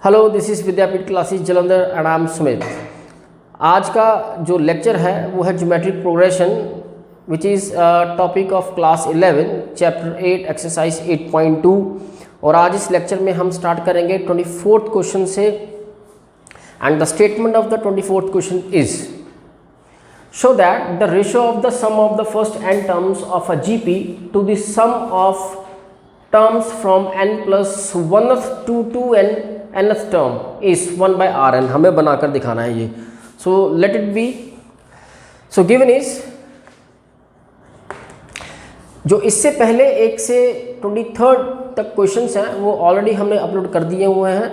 Hello, this is Vidyapeeth classes Jalandhar and I am Sumit. आज का जो लेक्चर है वो है geometric progression which is topic of class 11 chapter 8 exercise 8.2। और आज इस लेक्चर में हम स्टार्ट करेंगे 24th क्वेश्चन से। And the statement of the 24th question is show that the ratio of the sum of the first n terms of a GP to the sum of terms from n plus 1th to n nth term is 1 by Rn। हमें बनाकर दिखाना है ये। So let it be। So given is, जो इससे पहले 1 से 23rd तक क्वेश्चंस हैं वो ऑलरेडी हमने अपलोड कर दिए हुए हैं।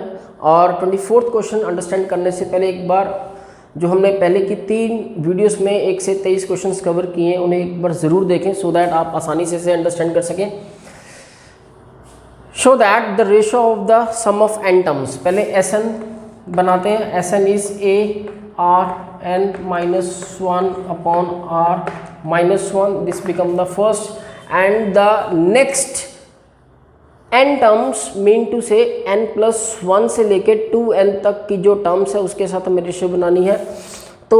और 24th क्वेश्चन अंडरस्टैंड करने से पहले एक बार जो हमने पहले की 3 वीडियोस में 1 से 23 क्वेश्चंस कवर किए हैं उन्हें एक बार ज़रूर देखें सो दैट आप आसानी से अंडरस्टैंड कर सकें। Show that the ratio of the sum of n terms, पहले Sn बनाते हैं। Sn is a r n minus 1 upon r minus 1, this become the first and the next n terms mean to say n plus 1 से लेके 2n तक की जो terms है उसके साथ हमें रेशियो बनानी है। तो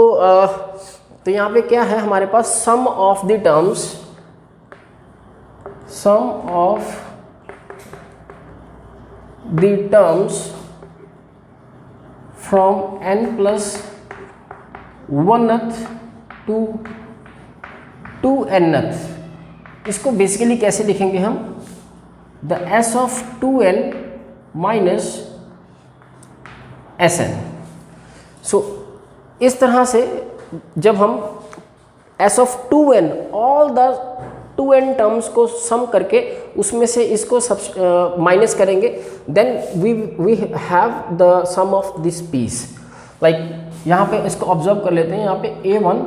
यहाँ पे क्या है हमारे पास, sum of the terms, sum of the terms from n plus 1th to 2nth। इसको बेसिकली कैसे लिखेंगे हम, the s of 2n minus Sn। सो इस तरह से जब हम s of 2n all the 2n terms को सम करके उसमें से इसको माइनस करेंगे, then we have the sum of this piece. Like यहाँ पे इसको ऑब्जर्व कर लेते हैं, यहाँ पे a1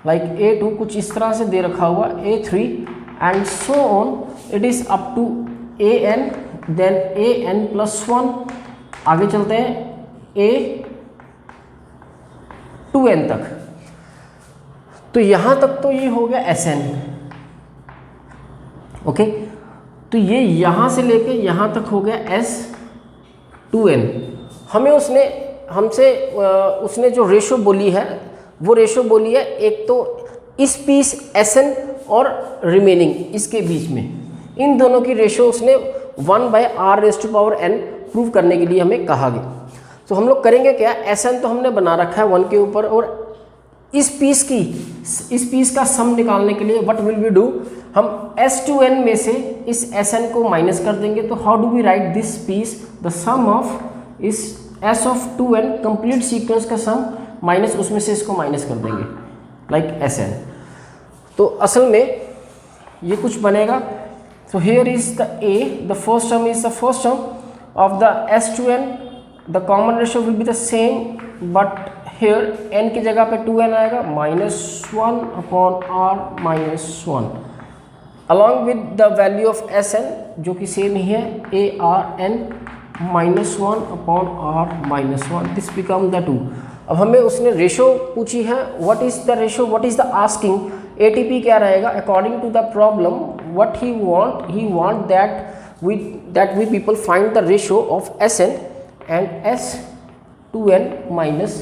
लाइक a2 कुछ इस तरह से दे रखा हुआ, a3 and so on it is up to an, then an plus 1, आगे चलते हैं a 2n तक। तो यहाँ तक तो ये हो गया Sn, ओके। तो ये यहाँ से लेके यहाँ तक हो गया S2n। हमें उसने जो रेशो बोली है वो रेशो बोली है एक तो इस पीस Sn और रिमेनिंग इसके बीच में, इन दोनों की रेशो उसने 1 by r⁴n प्रूव करने के लिए हमें कहा गया। तो हम लोग करेंगे क्या, Sn तो हमने बना रखा है 1 के ऊपर, और इस पीस का सम निकालने के लिए व्हाट विल वी डू, हम S2n में से इस Sn को माइनस कर देंगे। तो how do we write this piece, the sum of इस s of 2n complete sequence का सम माइनस उसमें से इसको माइनस कर देंगे लाइक Sn। तो असल में ये कुछ बनेगा। So here is the a, the first term is the first term of the S2n, the common ratio will be the same, but here n की जगह पे 2n आएगा, -1 upon r minus 1 along with the value of Sn जो कि same ही है a r n -1 upon r minus 1, this become the 2। अब हमें उसने रेशो पूछी है, what is the ratio, what is the asking, ATP क्या रहेगा according to the problem, what he want that we people find the ratio of Sn and S2n minus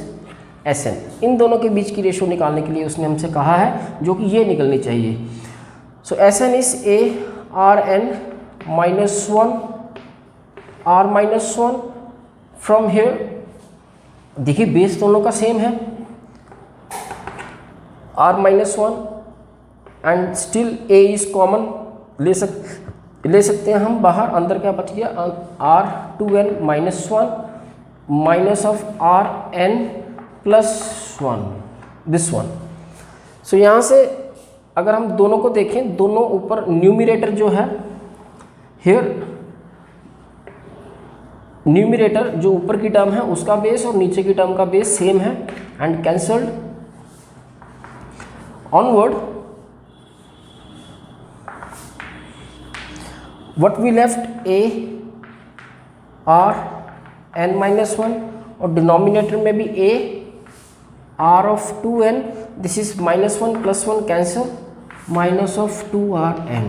Sn। इन दोनों के बीच की रेशो निकालने के लिए उसने हमसे कहा है जो कि ये निकलनी चाहिए। सो Sn is a rn -1 r minus 1 from here. देखिए बेस दोनों का सेम है r minus 1 and still a is common ले सकते हैं हम बाहर, अंदर क्या बच गया, r2n minus 1 minus of rn plus 1 this one. So यहाँ से अगर हम दोनों को देखें, दोनों ऊपर न्यूमिरेटर जो है हियर, न्यूमिरेटर जो ऊपर की टर्म है उसका बेस और नीचे की टर्म का बेस सेम है and cancelled. Onward what we left a r n minus 1 और डिनोमिनेटर में भी a r of 2n, this is -1 + 1 cancel, minus of 2rn,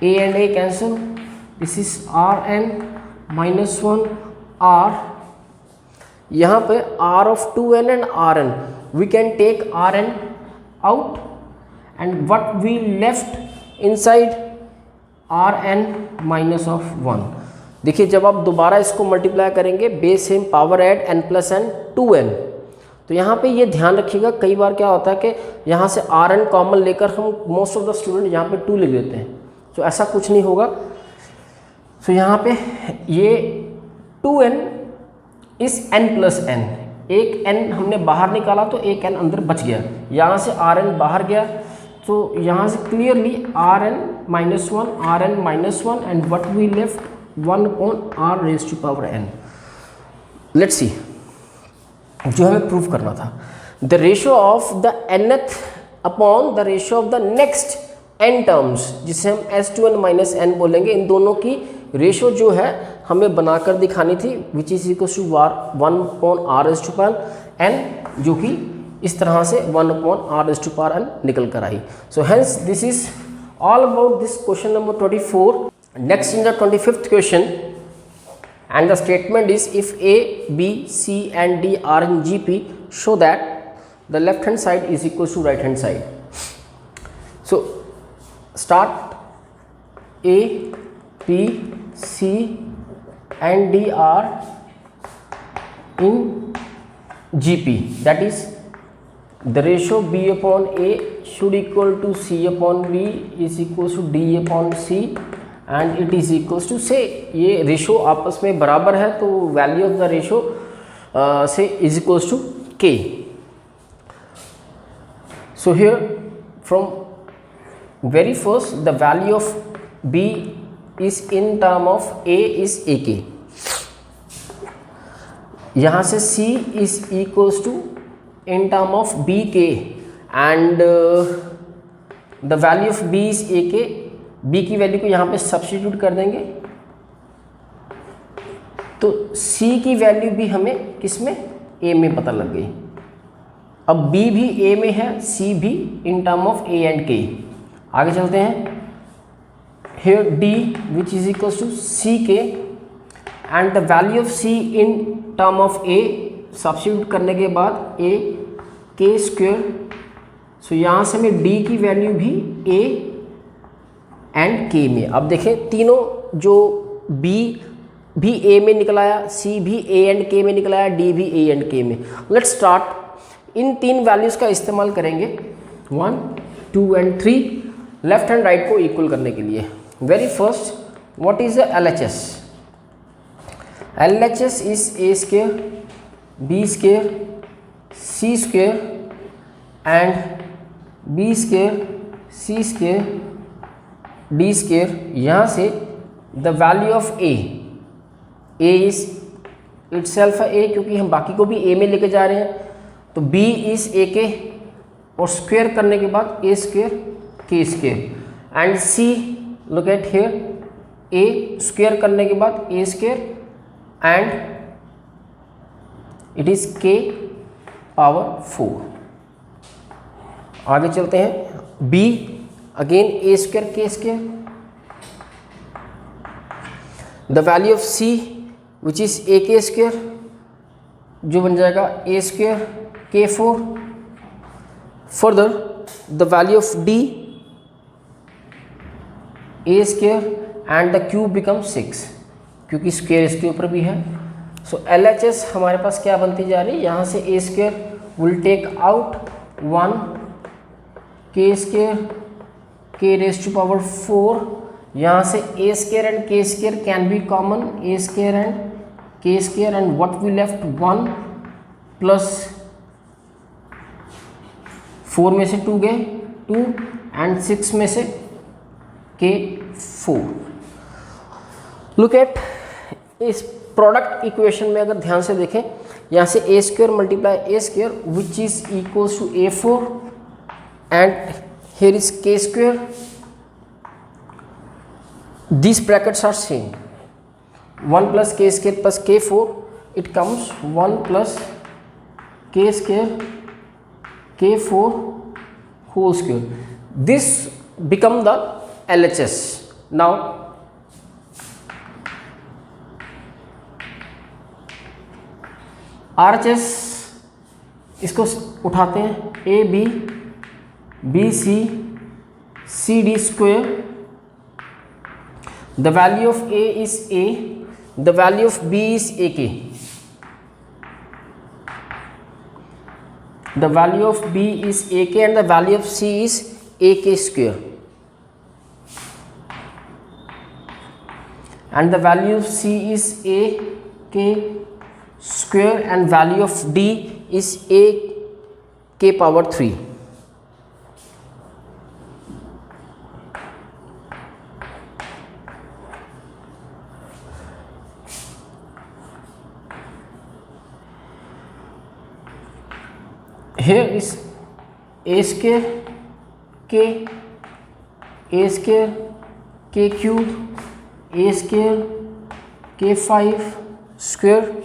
a and a cancel, this is rn -1 R, यहाँ पे R of 2n and Rn, we can take Rn out and what we left inside Rn minus of 1. देखिए जब आप दोबारा इसको multiply करेंगे base same power add n plus n 2n, तो यहाँ पे ये ध्यान रखिएगा कई बार क्या होता है कि यहाँ से Rn कॉमन लेकर हम मोस्ट ऑफ द स्टूडेंट यहाँ पे 2 लिख देते हैं, तो ऐसा कुछ नहीं होगा. तो यहाँ पे ये 2n इस n प्लस n, एक n हमने बाहर निकाला तो एक n अंदर बच गया, यहाँ से Rn बाहर गया, तो यहाँ से clearly Rn minus 1, Rn minus 1 and what we left 1 upon r raised to power n. Let's see, जो हमें प्रूव करना था, the ratio of the nth upon the ratio of the next n terms, जिसे हम s2n minus n बोलेंगे, इन दोनों की ratio जो है हमें बनाकर दिखानी थी, which is equal to 1 upon r raised to power n, जो कि इस तरह से 1 upon r raised to power n निकल कर आई. So hence this is all about this question number 24. Next in the 25th question, and the statement is if A, B, C and D are in GP, show that the left hand side is equal to right hand side. So start, A, B, C and D are in GP, that is the ratio B upon A should equal to C upon B is equal to D upon C and it is equals to, say ये ratio आपस में बराबर है तो value of the ratio से is equals to K. So here from very first the value of B is in term of A is AK, यहाँ से C is equals to in term of BK and the value of B is AK. B की value को यहाँ पे substitute कर देंगे तो C की वैल्यू भी हमें किस में, A में पता लग गई. अब B भी A में है, C भी in term of A and K. आगे चलते हैं. Here D which is equals to CK and the value of C in term of A substitute करने के बाद A K स्क्वायर. सो यहाँ से हमें D की वैल्यू भी A एंड K में. अब देखें तीनों, जो B भी A में निकलाया, C भी A एंड K में निकलाया, D भी A एंड K में. Let's start. इन तीन वैल्यूज़ का इस्तेमाल करेंगे 1, 2 एंड 3 लेफ्ट एंड राइट को इक्वल करने के लिए. Very first, what is the LHS? LHS is A square, B square, C square and B square, C square, D square. यहाँ से the value of A is itself A, क्योंकि हम बाकी को भी A में लेके जा रहे हैं, तो B इज AK और स्क्वायर करने के बाद A square K square and C, look at here, A square करने के बाद A square and it is K power 4. आगे चलते हैं. B again A square K square, the value of C which is AK square जो बन जाएगा A square K4. further the value of D A square and the cube becomes 6 क्योंकि square इसके ऊपर भी है. सो LHS हमारे पास क्या बनती जा रही है, यहाँ से A square will take out 1 K square K raised to power 4. यहाँ से A square and K square can be common, A square and K square and what we left 1 plus 4 में से 2 गए 2 and 6 में से K4. लुक एट इस product equation में अगर ध्यान से देखें, यहाँ से A square multiply A square which is equals to A4 and here is K square. These brackets are same. 1 plus K square plus K4, it comes 1 plus K square K4 whole square. This become the LHS. Now RHS इसको उठाते हैं, AB BC CD square, the value of A is A, the value of B is AK, the value of B is AK and the value of C is AK square, and the value of C is AK square and value of D is AK power 3. Here is A square K, A square K cube, A square K5 square.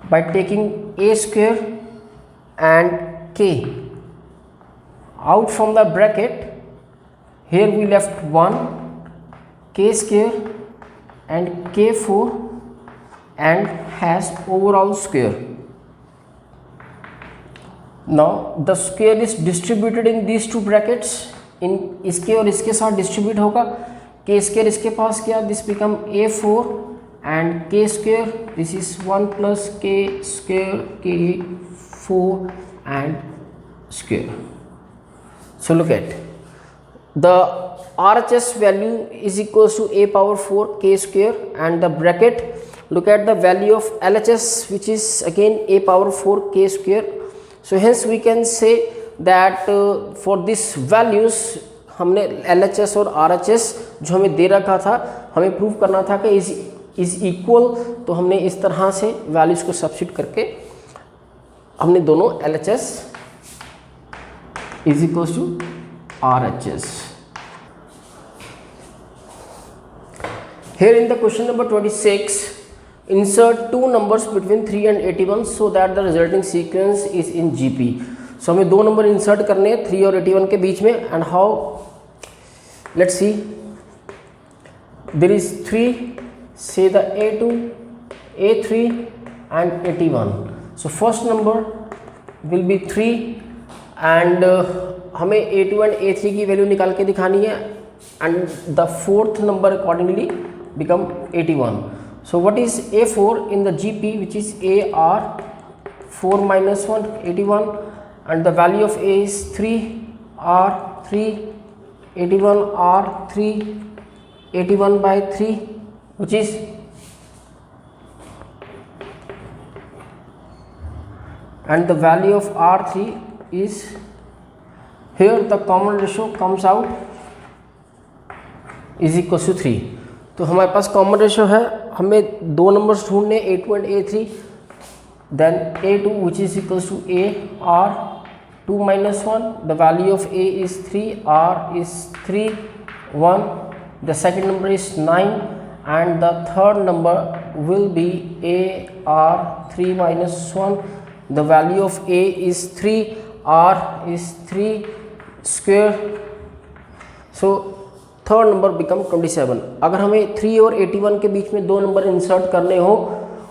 By taking A square and K out from the bracket, here we left 1 K square and K4 and has overall square. Now the square is distributed in these two brackets, in इसके और इसके साथ distribute होगा. K square इसके पास क्या, this become A4 and K square, this is 1 plus K square K4 and square. So look at the RHS value is equals to A power 4 K square, and the bracket, look at the value of LHS which is again A power 4 K square. So hence we can say that for this values हमने LHS और RHS जो हमें दे रखा था, हमें prove करना था कि इज इक्वल, तो हमने इस तरह से वैल्यूज को सब्स्टिट्यूट करके हमने दोनों LHS is equal to RHS. Here in the question number 26, insert two numbers between 3 and 81 so that the resulting sequence is in GP. So हमें दो नंबर इंसर्ट करने हैं 3 और 81 के बीच में, and how, let's see. There is 3, say the A2, A3 and 81. So first number will be 3 and हमें A2 and A3 की वैल्यू निकाल के दिखानी है, and the fourth number accordingly become 81. So what is A4 in the GP, which is AR 4 minus 1 81, and the value of A is 3 R3 81 R3 81 by 3, which is and the value of R3 is, here the common ratio comes out is equal to 3. तो हमारे पास common ratio है, हमें दो numbers ढूंढने A2 and A3. Then A2 which is equals to A R 2 minus 1, the value of A is 3, R is 3 1, the second number is 9, and the third number will be A R 3 minus 1, the value of A is 3, R is 3 square. So third number become 27. अगर हमें 3 और 81 के बीच में दो number insert करने हो,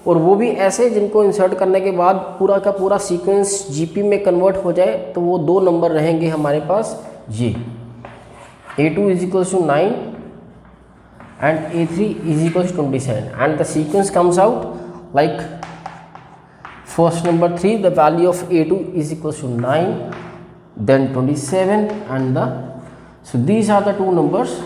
और वो भी ऐसे जिनको इंसर्ट करने के बाद पूरा का पूरा सीक्वेंस जीपी में कन्वर्ट हो जाए, तो वो दो नंबर रहेंगे हमारे पास ये A2 is equal to 9 and A3 is equals to 27, and the sequence comes out like first number 3, the value of A2 is equals to 9, then 27, and so these are the two numbers.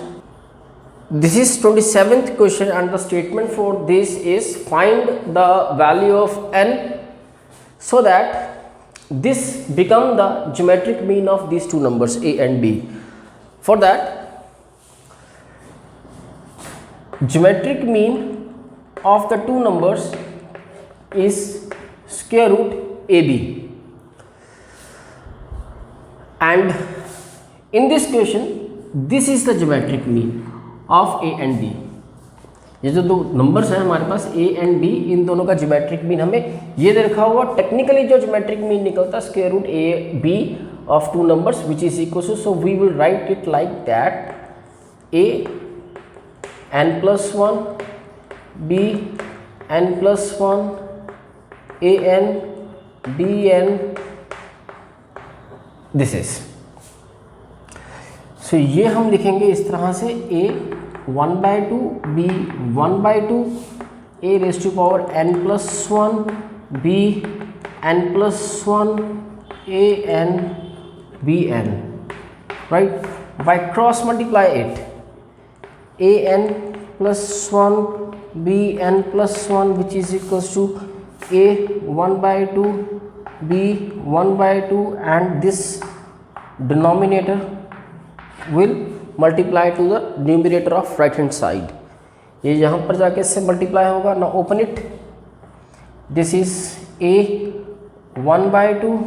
This is 27th question, and the statement for this is find the value of n so that this become the geometric mean of these two numbers A and B. For that, geometric mean of the two numbers is square root AB, and in this question this is the geometric mean of A and B. ये जो दो numbers हैं हमारे पास A and B, इन दोनों का geometric mean हमें ये दे रखा हुआ. टेक्निकली जो ज्योमेट्रिक मीन निकलता है square root A B of two numbers which is equal to, so we will write it like that, A n plus 1 B n plus 1 A N B N this is. So ये हम लिखेंगे इस तरह से a 1/2 b 1/2 a raise to power n plus 1 b n plus 1 a n b n, right? By cross multiply it, a n plus 1 b n plus 1 which is equals to a 1/2 b 1/2 and this denominator will multiply to the numerator of right hand side। ये यहाँ पर जाके इससे multiply होगा। ना open it, this is a 1/2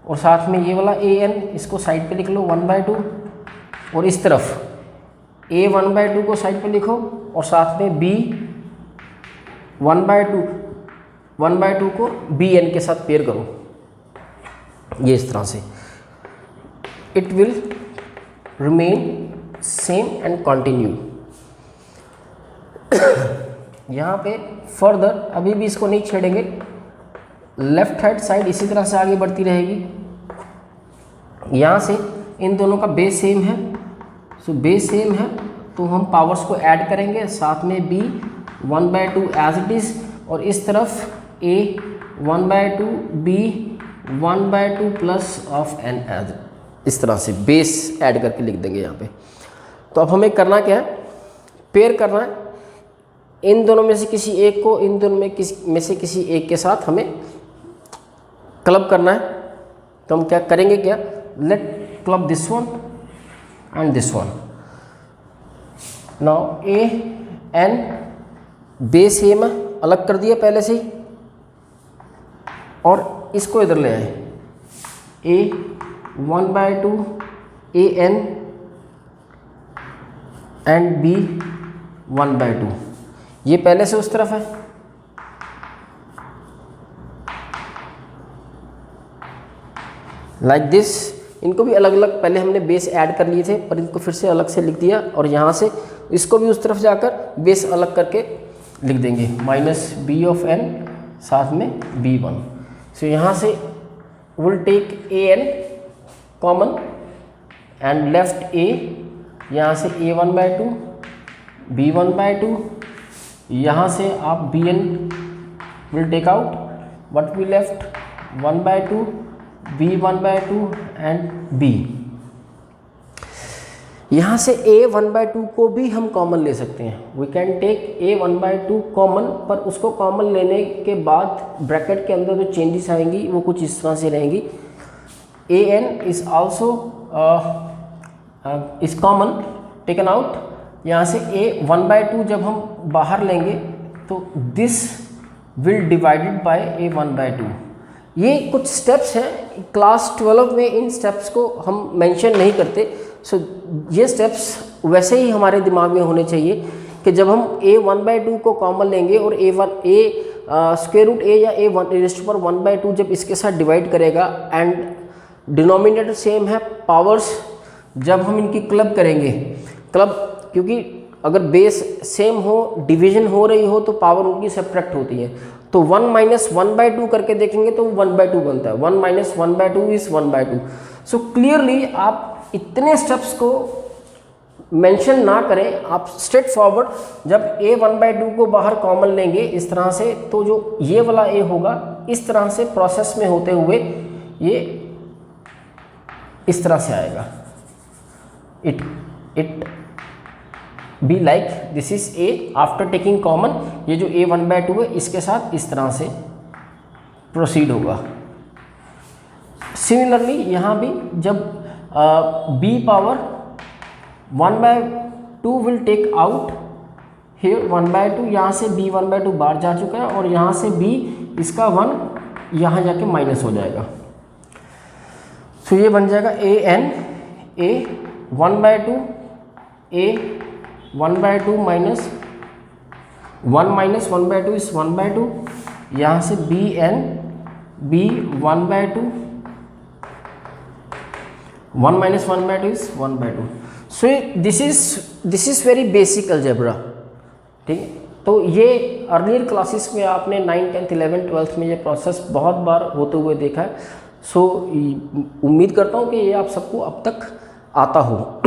और साथ में ये वाला a n, इसको साइड पे लिख लो 1/2 और इस तरफ a 1/2 को साइड पे लिखो और साथ में b 1/2 को b n के साथ पेयर करो। ये इस तरह से it will remain same and continue. यहाँ पे फर्दर अभी भी इसको नहीं छेड़ेंगे, लेफ्ट हैंड साइड इसी तरह से आगे बढ़ती रहेगी। यहाँ से इन दोनों का बेस सेम है, सो बेस सेम है तो हम पावर्स को ऐड करेंगे, साथ में b 1/2 एज इट इज़ और इस तरफ a 1/2 b 1/2 plus of n as, इस तरह से बेस ऐड करके लिख देंगे यहाँ पे। तो अब हमें करना क्या है, पेयर करना है इन दोनों में से किसी एक को इन दोनों में से किसी एक के साथ हमें क्लब करना है। तो हम क्या करेंगे, क्या let club this one and this one. Now a n base same है, अलग कर दिया पहले से ही और इसको इधर ले आए a 1/2 a n and b 1/2, ये पहले से उस तरफ है। लाइक दिस, इनको भी अलग अलग पहले हमने बेस ऐड कर लिए थे पर इनको फिर से अलग से लिख दिया और यहाँ से इसको भी उस तरफ जाकर बेस अलग करके लिख देंगे -b ऑफ n साथ में b1। सो यहाँ से will take a n common and left a, यहाँ से a 1/2 b 1/2, यहाँ से आप bn will take out, what we left 1/2 b 1/2 and b। यहाँ से a 1/2 को भी हम कॉमन ले सकते हैं, we can take a 1/2 common, पर उसको कॉमन लेने के बाद ब्रैकेट के अंदर जो चेंजेस आएंगी वो कुछ इस तरह से रहेंगी। a n is also is common taken out, यहाँ से a 1/2 जब हम बाहर लेंगे तो this will divided by a 1/2। ये कुछ स्टेप्स हैं, क्लास 12 में इन स्टेप्स को हम मेंशन नहीं करते। सो ये स्टेप्स वैसे ही हमारे दिमाग में होने चाहिए कि जब हम a 1/2 को कॉमन लेंगे और स्क्वायर रूट a या a 1/2 जब इसके साथ डिवाइड करेगा एंड डिनोमिनेटर सेम है, पावर्स जब हम इनकी क्लब करेंगे, क्लब क्योंकि अगर बेस सेम हो, डिवीजन हो रही हो तो पावर उनकी सब्ट्रैक्ट होती है। तो 1 - 1/2 करके देखेंगे तो 1/2 बनता है, 1 - 1/2 इज 1/2। सो क्लियरली आप इतने स्टेप्स को मेंशन ना करें, आप स्ट्रेट फॉरवर्ड जब a 1/2 को बाहर कॉमन लेंगे इस तरह से, तो जो ये वाला a होगा इस तरह से प्रोसेस में होते हुए ये इस तरह से आएगा। It be like this is a after taking common, ये जो a 1/2 है इसके साथ इस तरह से प्रोसीड होगा। सिमिलरली यहाँ भी जब b power 1/2 will take out here 1/2, यहाँ से b 1/2 बाहर जा चुका है और यहाँ से b इसका 1 यहाँ जाके माइनस हो जाएगा। तो ये बन जाएगा a n a 1/2 a 1/2 minus 1 - 1/2 इस 1/2, यहाँ से b n b 1/2 1 - 1/2 is 1/2। So this is very basic algebra, ठीक है। तो ये अर्लियर क्लासेस में आपने 9, 10, 11, 12 में ये प्रोसेस बहुत बार होते हुए देखा है। सो उम्मीद करता हूँ कि ये आप सबको अब तक आता हो।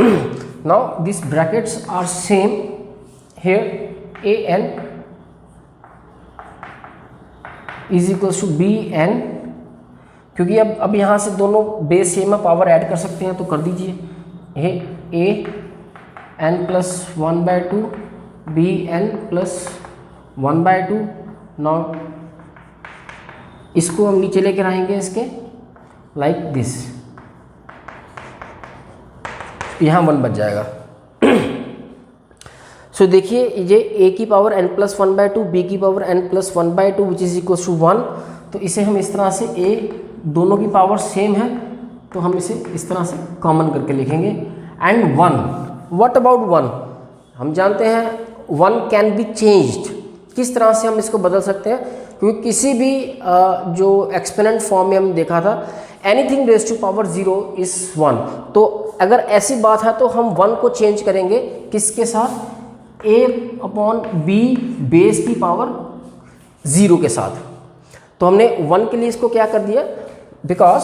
Now this brackets are same here, A N is equals to B N, क्योंकि अब यहाँ से दोनों बेस सेम है, पावर ऐड कर सकते हैं तो कर दीजिए। A N plus 1/2 B N plus 1/2। Now इसको हम नीचे लेकर आएंगे इसके लाइक दिस, यहाँ 1 बच जाएगा। सो देखिए ये a की पावर n प्लस 1/2 b की power n plus 1/2 which is equal to 1। तो इसे हम इस तरह से a दोनों की पावर सेम है तो हम इसे इस तरह से कॉमन करके लिखेंगे। And 1, what about 1? हम जानते हैं 1 कैन बी चेंज्ड। किस तरह से हम इसको बदल सकते हैं? क्योंकि किसी भी जो एक्सपोनेंट फॉर्म में हम देखा था anything raise to power 0 is 1। तो अगर ऐसी बात है तो हम 1 को चेंज करेंगे किसके साथ? a/b बेस की पावर 0 के साथ। तो हमने 1 के लिए इसको क्या कर दिया, बिकॉज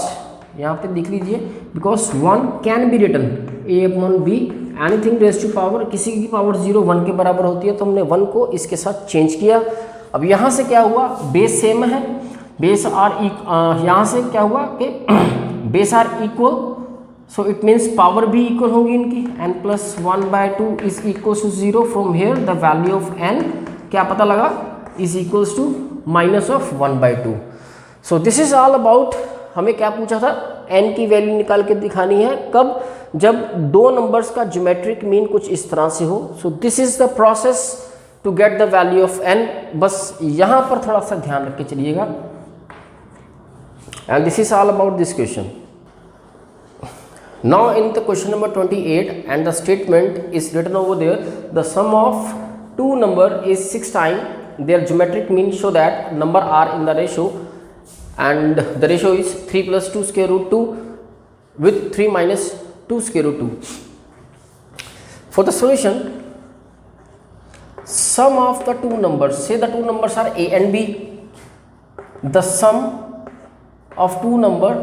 यहाँ पे लिख लीजिए, because 1 can be written a/b anything raise to power, किसी की पावर 0 1 के बराबर होती है, तो हमने 1 को इसके साथ चेंज किया। अब यहाँ से क्या हुआ, बेस सेम है, बेस आर यहाँ से क्या हुआ कि base are equal, so it means power भी इक्वल होगी इनकी। n plus 1/2 is equal to 0। From here the value of n क्या पता लगा, is equals to minus of 1/2। So this is all about, हमें क्या पूछा था, n की वैल्यू निकाल के दिखानी है। कब? जब दो नंबर्स का ज्योमेट्रिक मीन कुछ इस तरह से हो। So this is the process to get the value of n। बस यहाँ पर थोड़ा सा ध्यान रख के चलिएगा। And this is all about this question. Now in the question number 28 and the statement is written over there, the sum of two number is 6 times their geometric mean, show that number are in the ratio and the ratio is 3 plus 2 square root 2 with 3 minus 2 square root 2. For the solution, sum of the two numbers, say the two numbers are a and b, the sum of two number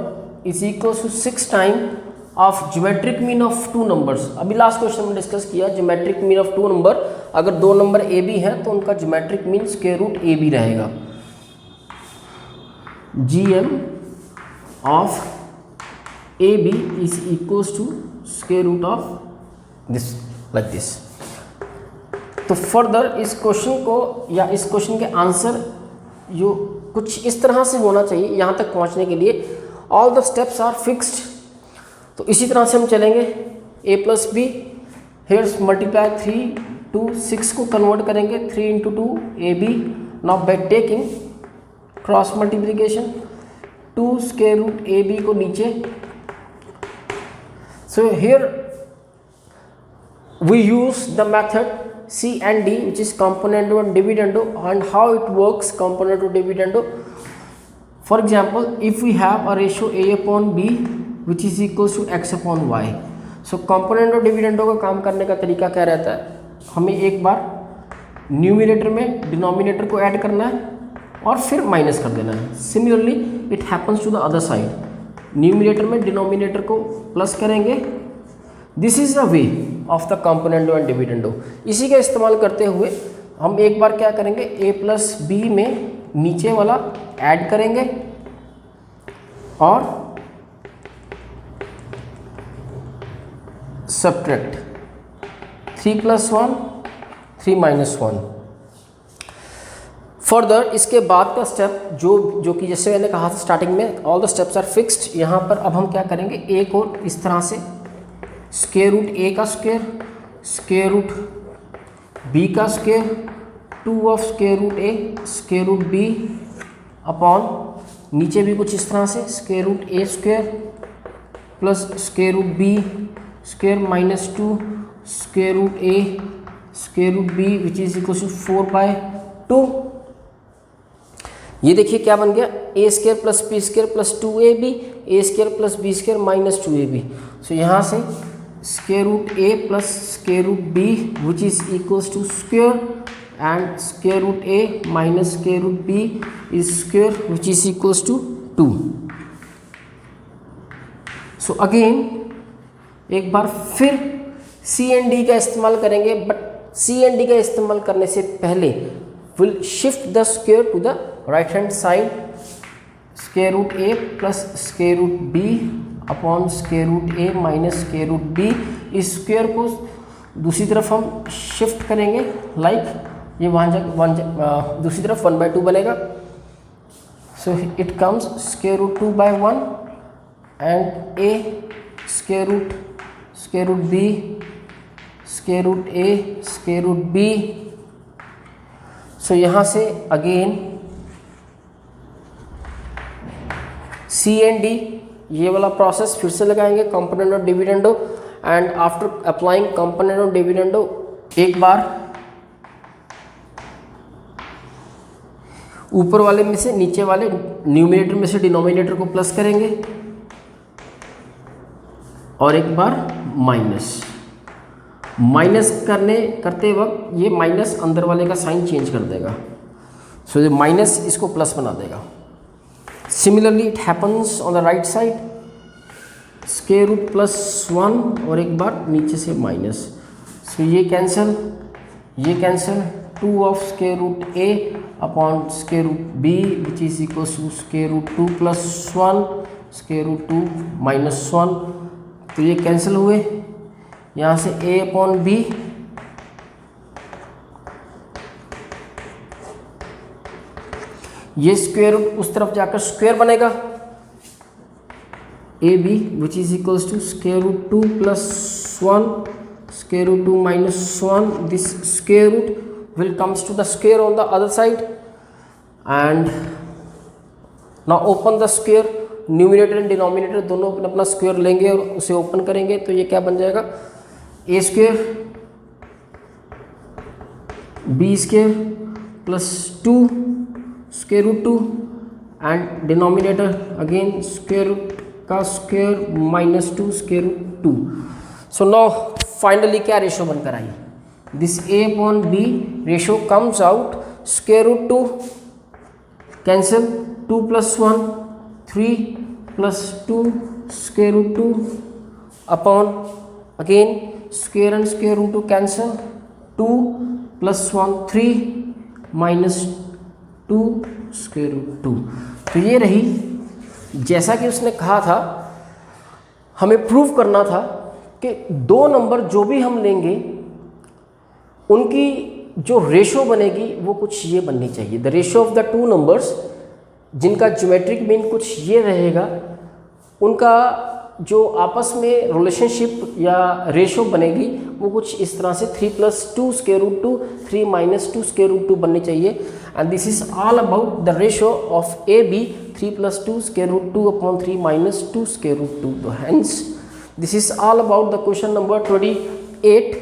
is equals to 6 times of geometric mean of two numbers. अभी last question में discuss किया geometric mean of two number, अगर दो number a b हैं तो उनका geometric mean square root a b रहेगा। GM of a b is equals to square root of this, like this. तो फर्दर इस क्वेश्चन को या इस क्वेश्चन के आंसर जो कुछ इस तरह से होना चाहिए यहाँ तक पहुँचने के लिए। All the steps are fixed, तो इसी तरह से हम चलेंगे। a plus b, here's multiply 3 2 6 को कन्वर्ट करेंगे 3 into 2 ab। Now by taking cross multiplication 2 square root ab को नीचे। So here we use the method C and D which is componendo and dividendo, and how it works componendo dividendo. For example, if we have a ratio a upon b which is equals to x upon y, so componendo dividendo का काम करने का तरीका क्या रहता है, हमें एक बार न्यूमिनेटर में डिनोमिनेटर को ऐड करना है और फिर माइनस कर देना है। Similarly it happens to the other side, numerator में डिनोमिनेटर को प्लस करेंगे। This is the way of the componendo and dividendo. इसी का इस्तेमाल करते हुए हम एक बार क्या करेंगे, a प्लस बी में नीचे वाला ऐड करेंगे और सब्ट्रैक्ट 3 प्लस 1 3 माइनस 1। फर्दर इसके बाद का स्टेप जो कि जैसे मैंने कहा था स्टार्टिंग में, all the steps are fixed. यहाँ पर अब हम क्या करेंगे, a को इस तरह से स्क्वायर रूट a का स्क्वायर, स्क्वायर रूट b का square, 2 of square root a square root b upon नीचे भी कुछ इस तरह से square root a square plus square root b square minus 2 square root a square root b which is equal to 4/2। ये देखिए क्या बन गया, a square plus b square plus 2ab, a square plus b square minus 2ab। सो यहाँ से square root a plus square root b which is equals to square and square root a minus square root b is square which is equals to 2. So again एक बार फिर C and D का इस्तेमाल करेंगे, but C and D का इस्तेमाल करने से पहले will shift the square to the right hand side, square root a plus square root b upon square root a minus square root b। इस square को दूसरी तरफ हम शिफ्ट करेंगे, लाइक ये वहाँ दूसरी तरफ 1/2 बनेगा। So it comes square root 2/1 and a square root b square root a square root b। So यहाँ से अगेन C एंड D ये वाला प्रोसेस फिर से लगाएंगे, component of dividendo, and after applying component of dividendo एक बार ऊपर वाले में से नीचे वाले न्यूमरेटर में से डिनोमिनेटर को प्लस करेंगे और एक बार माइनस करते वक्त ये माइनस अंदर वाले का साइन चेंज कर देगा, सो ये माइनस इसको प्लस बना देगा। Similarly it happens on the right side, square root +1 और एक बार नीचे से माइनस, सो ये cancel 2 of square root a upon square root b which is equal to square root 2 + 1 square root 2 - 1। तो ये कैंसिल हुए, यहाँ से a अपॉन b ये स्क्वायर रूट उस तरफ जाकर स्क्वायर बनेगा, a b which is equals to square root 2 + 1 square root 2 - 1। This square root will comes to the square on the other side and now open the square. Numerator and denominator दोनों अपना square लेंगे और उसे open करेंगे, तो ये क्या बन जाएगा, a square b square +2 square root 2 and denominator again square root का square -2 square root 2। So now finally क्या रेशो बनकर आई, this a upon b ratio comes out square root 2 cancel 2 + 1 3 + 2 square root 2 upon again square and square root 2 cancel 2 + 1 3 -2 square root 2। तो ये रही, जैसा कि उसने कहा था हमें प्रूव करना था कि दो नंबर जो भी हम लेंगे उनकी जो रेशो बनेगी वो कुछ ये बननी चाहिए। The ratio of the two numbers जिनका ज्योमेट्रिक मीन कुछ ये रहेगा, उनका जो आपस में रिलेशनशिप या रेशो बनेगी वो कुछ इस तरह से 3 + 2 स्क्वायर रूट 2 3 - 2 स्क्वायर रूट 2 बननी चाहिए। And this is all about the ratio of a b 3 + 2 square root 2 upon 3 - 2 square root 2। Hence this is all about the question number 28।